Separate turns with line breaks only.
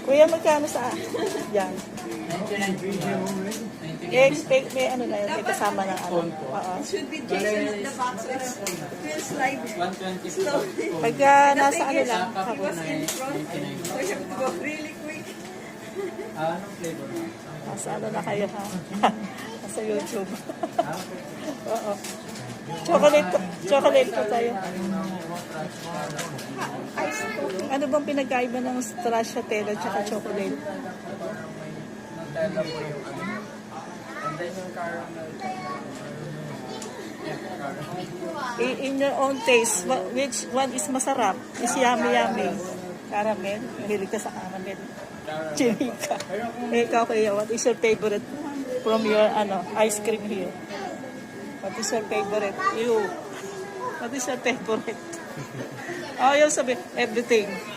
Kuya, magkano sa... Yan.
99.
May ano na yun, may kasama ng ano. Oo.
Should be Jason in the box. It feels like
120
slowly.
Pagka nasa ano lang,
Sapa
He
po
was
na
in front.
99.
So you have to go really quick.
Anong flavor na?
nasa ano na kayo ha. Nasa YouTube.
Ah, okay.
Oo. Chocolate po tayo. Ano bang pinagkaiba ng stracciatella at saka chocolate?
Nutella po yung ano. And then yung caramel. Yeah, caramel.
In your own taste, which one is masarap? Is yummy? Caramel? Mahilig ka sa caramel. Chimika. Ikaw kaya, what is your favorite from your ice cream here? What is your favorite? You. What is your favorite? Oh, yung sabi, everything.